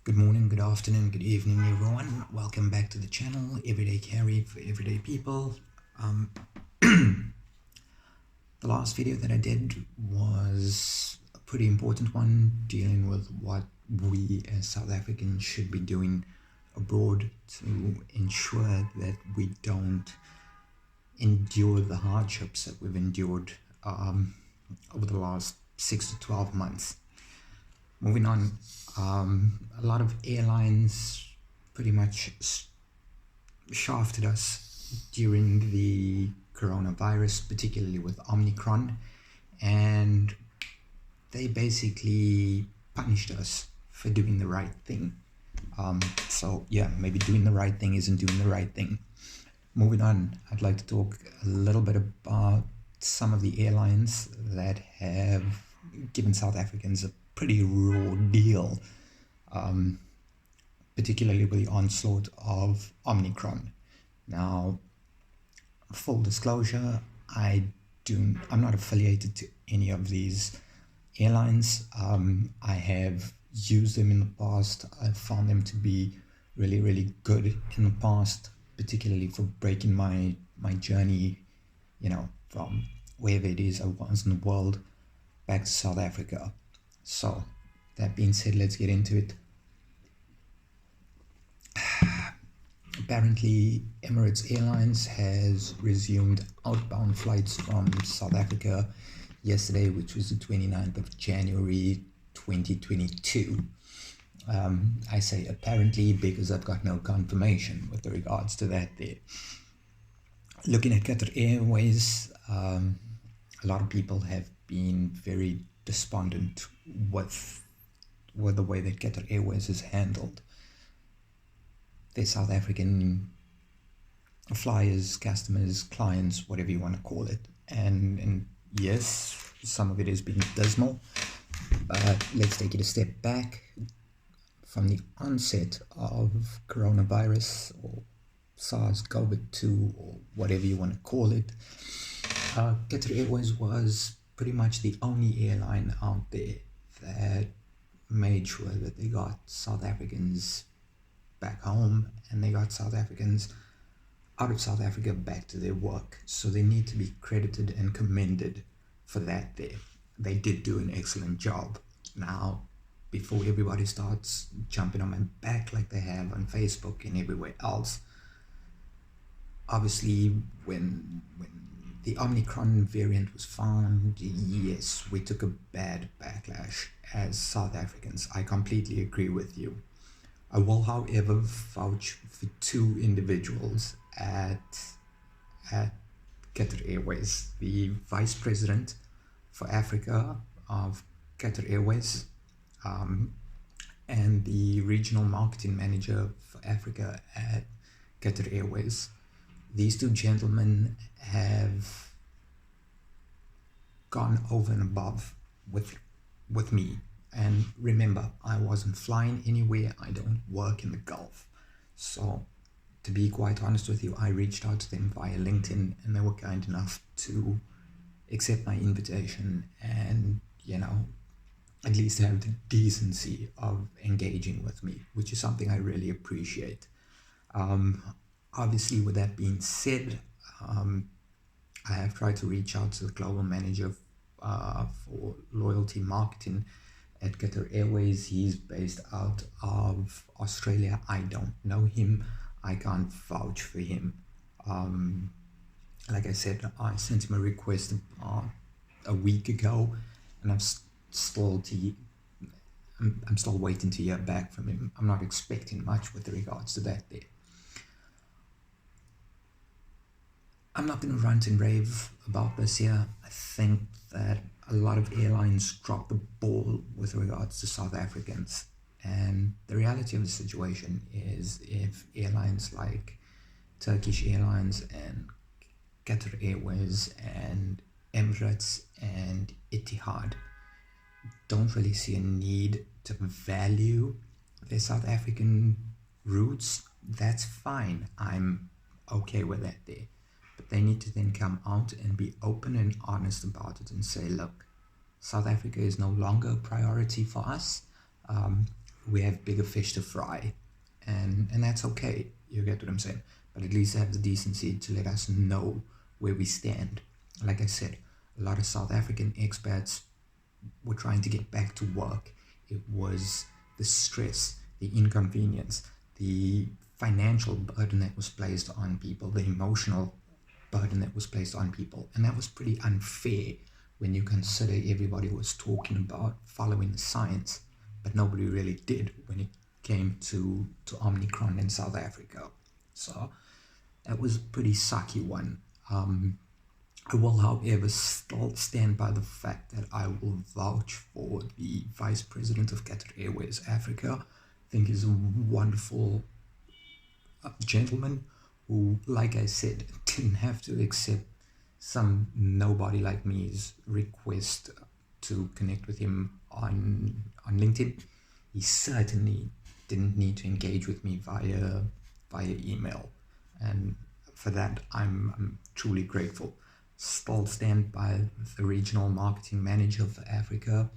Good morning, good afternoon, good evening, everyone. Welcome back to the channel, Everyday Carry for Everyday People. The last video that I did was a pretty important one, dealing with what we as South Africans should be doing abroad to ensure that we don't endure the hardships that we've endured over the last 6 to 12 months. Moving on, a lot of airlines pretty much shafted us during the coronavirus, particularly with Omicron, and they basically punished us for doing the right thing. So yeah, maybe doing the right thing isn't doing the right thing. Moving on, I'd like to talk a little bit about some of the airlines that have given South Africans a pretty raw deal, particularly with the onslaught of Omicron. Now, full disclosure, I'm not affiliated to any of these airlines. I have used them in the past. I've found them to be really, really good in the past, particularly for breaking my journey, from wherever it is I was in the world back to South Africa. So, that being said, let's get into it. Apparently, Emirates Airlines has resumed outbound flights from South Africa yesterday, which was the 29th of January 2022. I say apparently because I've got no confirmation with regards to that there. Looking at Qatar Airways, a lot of people have been very despondent with the way that Qatar Airways has handled their South African flyers, customers, clients, whatever you want to call it. And yes, some of it has been dismal, but let's take it a step back. From the onset of coronavirus or SARS COV2 or whatever you want to call it, Qatar Airways was pretty much the only airline out there that made sure that they got South Africans back home and they got South Africans out of South Africa back to their work. So they need to be credited and commended for that there. They did do an excellent job. Now, before everybody starts jumping on my back like they have on Facebook and everywhere else, obviously when the Omicron variant was found, yes, we took a bad backlash as South Africans. I completely agree with you. I will, however, vouch for two individuals at Qatar Airways. The Vice President for Africa of Qatar Airways and the Regional Marketing Manager for Africa at Qatar Airways. These two gentlemen have gone over and above with me. And remember, I wasn't flying anywhere. I don't work in the Gulf. So, to be quite honest with you, I reached out to them via LinkedIn and they were kind enough to accept my invitation and, at least have the decency of engaging with me, which is something I really appreciate. Obviously, with that being said, I have tried to reach out to the global manager for loyalty marketing at Qatar Airways. He's based out of Australia. I don't know him. I can't vouch for him. Like I said, I sent him a request a week ago, and I'm still waiting to hear back from him. I'm not expecting much with regards to that there. I'm not going to rant and rave about this here. I think that a lot of airlines dropped the ball with regards to South Africans. And the reality of the situation is if airlines like Turkish Airlines and Qatar Airways and Emirates and Etihad don't really see a need to value their South African roots, that's fine. I'm okay with that there. But they need to then come out and be open and honest about it and say, look, South Africa is no longer a priority for us. we have bigger fish to fry, and that's okay. You get what I'm saying? But at least have the decency to let us know where we stand. Like I said, a lot of South African expats were trying to get back to work. It was the stress, the inconvenience, the financial burden that was placed on people, the emotional burden that was placed on people. And that was pretty unfair when you consider everybody was talking about following the science, but nobody really did when it came to Omicron in South Africa. So that was a pretty sucky one. I will, however, still stand by the fact that I will vouch for the Vice President of Qatar Airways Africa. I think he's a wonderful gentleman who, like I said, didn't have to accept some nobody like me's request to connect with him on LinkedIn. He certainly didn't need to engage with me via email, and for that I'm truly grateful. Still stand by the regional marketing manager for Africa.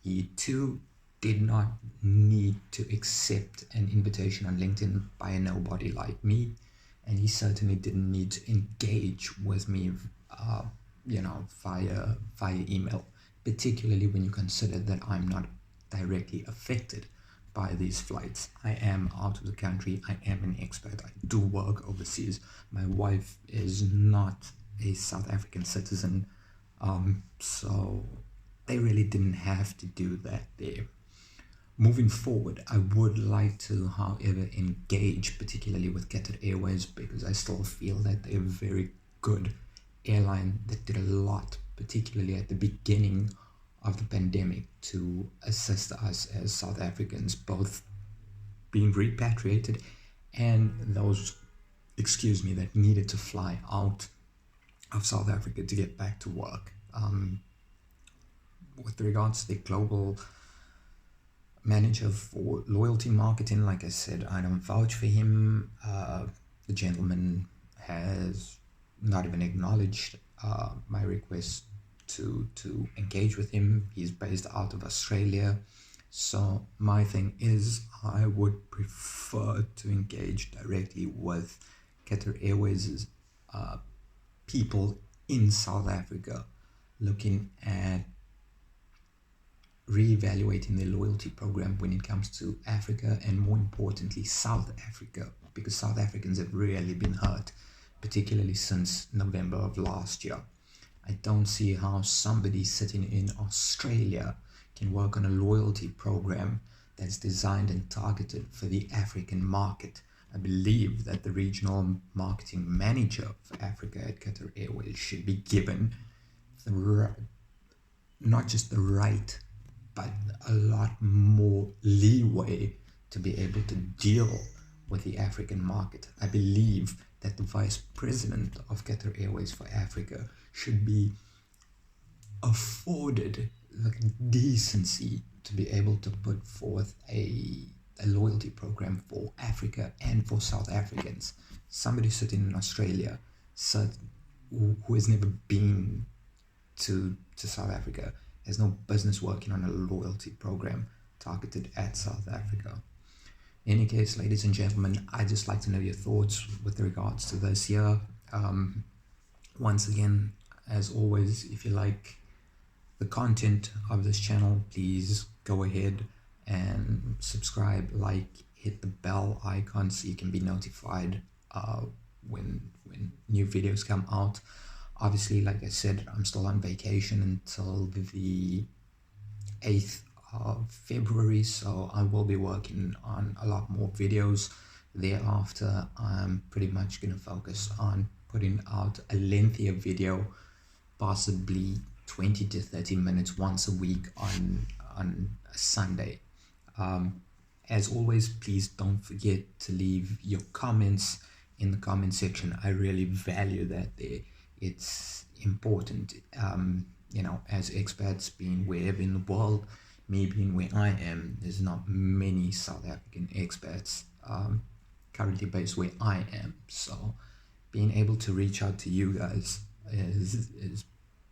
He too did not need to accept an invitation on LinkedIn by a nobody like me, and he certainly didn't need to engage with me, via email, particularly when you consider that I'm not directly affected by these flights. I am out of the country. I am an expat. I do work overseas. My wife is not a South African citizen, so they really didn't have to do that there. Moving forward, I would like to, however, engage particularly with Qatar Airways, because I still feel that they're a very good airline that did a lot, particularly at the beginning of the pandemic, to assist us as South Africans, both being repatriated and those, that needed to fly out of South Africa to get back to work. With regards to the global manager for loyalty marketing, like I said, I don't vouch for him. The gentleman has not even acknowledged my request to engage with him. He's based out of Australia. So my thing is, I would prefer to engage directly with Qatar Airways' people in South Africa, looking at reevaluating their loyalty program when it comes to Africa, and more importantly South Africa, because South Africans have really been hurt, particularly since November of last year. I don't see how somebody sitting in Australia can work on a loyalty program that's designed and targeted for the African market. I believe that the regional marketing manager for Africa at Qatar Airways should be given not just the right, but a lot more leeway to be able to deal with the African market. I believe that the vice president of Qatar Airways for Africa should be afforded the decency to be able to put forth a loyalty program for Africa and for South Africans. Somebody sitting in Australia, who has never been to South Africa, has no business working on a loyalty program targeted at South Africa. In any case, ladies and gentlemen, I'd just like to know your thoughts with regards to this year. Once again, as always, if you like the content of this channel, please go ahead and subscribe, like, hit the bell icon so you can be notified when new videos come out. Obviously, like I said, I'm still on vacation until the 8th of February, so I will be working on a lot more videos. Thereafter, I'm pretty much going to focus on putting out a lengthier video, possibly 20 to 30 minutes once a week on a Sunday. As always, please don't forget to leave your comments in the comment section. I really value that there. It's important, as expats being wherever in the world, me being where I am, there's not many South African expats currently based where I am. So being able to reach out to you guys is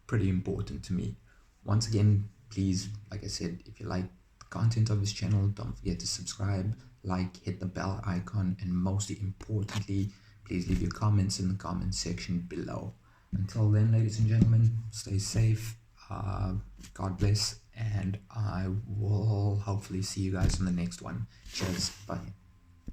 pretty important to me. Once again, please, like I said, if you like the content of this channel, don't forget to subscribe, like, hit the bell icon, and most importantly, please leave your comments in the comment section below. Until then, ladies and gentlemen, stay safe, God bless, and I will hopefully see you guys on the next one. Cheers, bye.